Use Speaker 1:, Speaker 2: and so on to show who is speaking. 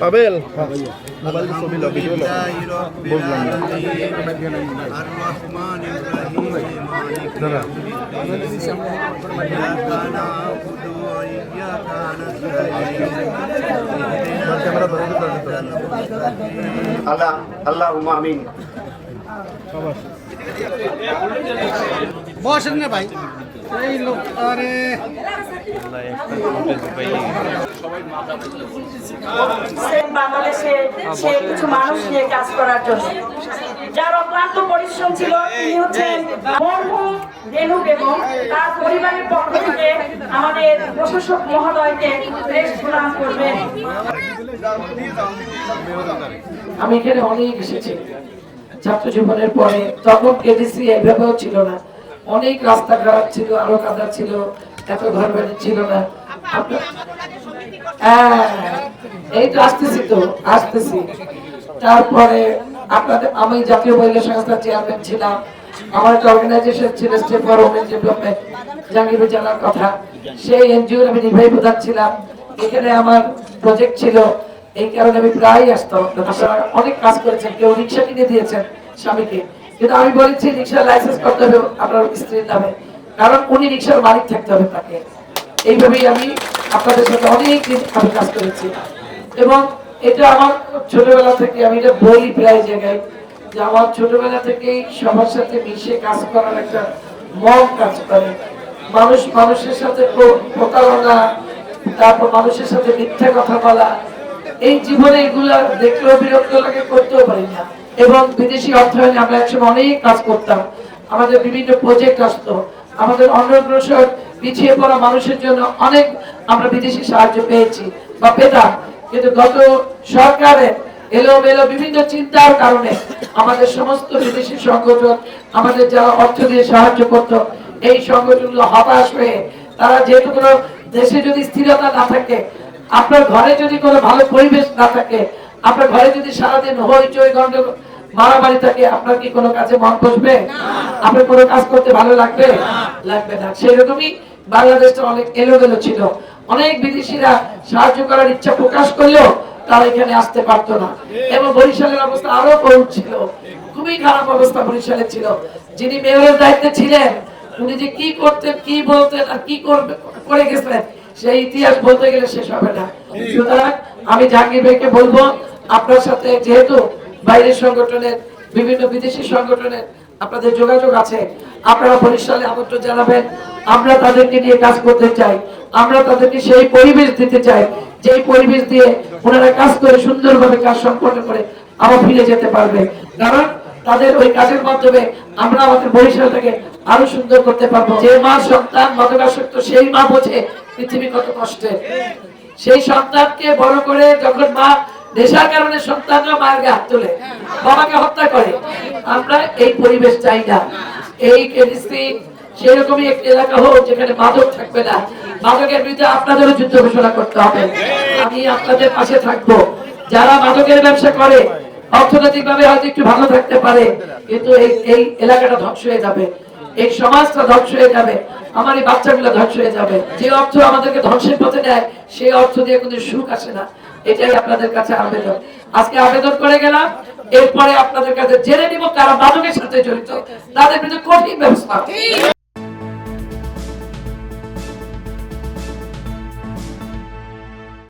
Speaker 1: Pavel mobile ছবি লো video লো বুঝলাম
Speaker 2: আল্লাহ আল্লাহুম্মা আমিন।
Speaker 1: বসেন না ভাই এই লোক আরে
Speaker 3: বাংলাদেশে সে কিছু মানুষ নিয়ে কাজ করার জন্য যার অক্লান্ত পরিশ্রম ছিল তিনি হচ্ছেন মরহুম রেনু বেগম। তার পরিবারের পক্ষ থেকে আমাদের প্রশাসক মহোদয়কে বেশ প্রদান করবেন।
Speaker 4: আমি এখানে অনেক এসেছি ছাত্র জীবনের পরে, তখন কেডিসি এভাবেও ছিল না, অনেক রাস্তা খারাপ ছিল, আরো কাদা ছিল, এত ঘর বাড়ি ছিল না। এই তো আসতেছি। তারপরে আপনাদের আমি জাতীয় মহিলা সংস্থার চেয়ারম্যান ছিলাম, আমার একটা অর্গানাইজেশন ছিল step for women development, Jahangirpur জেলার কথা, সেই এনজিওর আমি নির্বাহী প্রধান ছিলাম। এখানে আমার প্রজেক্ট ছিল, এই কারণে আমি প্রায় আসতাম। অনেক কাজ করেছেন, কেউ রিক্সা কিনে দিয়েছেন স্বামীকে, কিন্তু আমি বলেছি রিক্সার লাইসেন্স করতে হবে আপনার স্ত্রীর নামে, কারণ উনি রিক্সার মালিক থাকতে হবে তাকে। এইভাবেই আমি আপনাদের সাথে অনেক দিন আমি কাজ করেছি এবং এটা আমার ছোটবেলা থেকে আমি এটা বলি প্রায় জায়গায় যে আমার ছোটবেলা থেকেই সবার সাথে মিশে কাজ করার একটা মন কাজ করে। মানুষের সাথে প্রতারণা, তারপর মানুষের সাথে মিথ্যা কথা বলা, এই জীবনে এগুলা দেখলেও বিরক্ত লাগে, করতেও পারি না। এবং বিদেশি অর্থায়নে আমরা একসময় অনেক কাজ করতাম, আমাদের বিভিন্ন প্রজেক্ট আসতো, আমাদের অনগ্রসর পিছিয়ে পড়া মানুষের জন্য অনেক আমরা বিদেশি সাহায্য পেয়েছি বা পেতাম। কিন্তু গত সরকারের এলোমেলো বিভিন্ন চিন্তার কারণে আমাদের সমস্ত বিদেশি সংগঠন আমাদের যারা অর্থ দিয়ে সাহায্য করত, এই সংগঠনগুলো হতাশ হয়ে তারা যেহেতু কোনো দেশে যদি স্থিরতা না থাকে, আপনার ঘরে যদি কোনো ভালো পরিবেশ না থাকে, আপনার ঘরে যদি সারাদিন হইচই গন্ডগোল মারামারি থাকে, আপনার কি কোনো কাজে মন বসবে? আপনার কোনো কাজ করতে ভালো লাগবে? লাগবে না। সেরকমই বাংলাদেশটা অনেক এলোমেলো ছিল, অনেক বিদেশিরা সাহায্য করার ইচ্ছা প্রকাশ করলেও তারা এখানে আসতে পারতো না। এবং বরিশালের অবস্থা আরো করুণ ছিল, খুবই খারাপ অবস্থা বরিশালে ছিল। যিনি মেয়রের দায়িত্বে ছিলেন উনি যে কি করতেন, কি বলতেন আর কি করে গেছিলেন, সেই ইতিহাস বলতে গেলে শেষ হবে না। সুতরাং আমি জাহাঙ্গীর ভাইকে বলবো, আপনার সাথে যেহেতু বাইরের সংগঠনের বিভিন্ন বিদেশি সংগঠনের আপনাদের যোগাযোগ আছে, আপনারা বরিশালে আমন্ত্রণ জানাবেন। আমরা তাদেরকে নিয়ে কাজ করতে চাই, আমরা তাদেরকে সেই পরিবেশ দিতে চাই যেই পরিবেশ দিয়ে ওনারা কাজ করে সুন্দরভাবে কাজ সম্পন্ন করে আবার ফিরে যেতে পারবে। কারণ তাদের ওই কাজের মাধ্যমে আমরা আমাদের বরিশালটাকে আরো সুন্দর করতে পারবো। যে মা সন্তান মাদকাসক্ত, সেই মা বোঝে পৃথিবী কত কষ্টের। সেই সন্তানকে বড় করে যখন মা নেশার কারণে সন্তানরা মায়ের গায়ে হাত তোলে, বাবাকে হত্যা করে, আমরা এই পরিবেশ চাই না। এই কেডিসি সেরকমই একটি এলাকা হোক যেখানে মাদক থাকবে না। মাদকের বিরুদ্ধে আপনাদেরও যুদ্ধ ঘোষণা করতে হবে। আমি আপনাদের পাশে থাকবো। যারা মাদকের ব্যবসা করে অর্থনৈতিক ভাবে হয়তো একটু ভালো থাকতে পারে, কিন্তু এই এলাকাটা ধ্বংস হয়ে যাবে, এই সমাজটা ধ্বংস হয়ে যাবে, আমার এই বাচ্চাগুলো ধ্বংস হয়ে যাবে। যে অর্থ আমাদেরকে ধ্বংসের পথে নেয়, সেই অর্থ দিয়ে কোনো সুখ আসে না। এটাই আপনাদের কাছে আবেদন। আজকে আবেদন করে গেলাম, এরপরে আপনাদের কাছে জেনে নিব কারা মাদকের সাথে জড়িত, তাদের বিরুদ্ধে কঠিন ব্যবস্থা।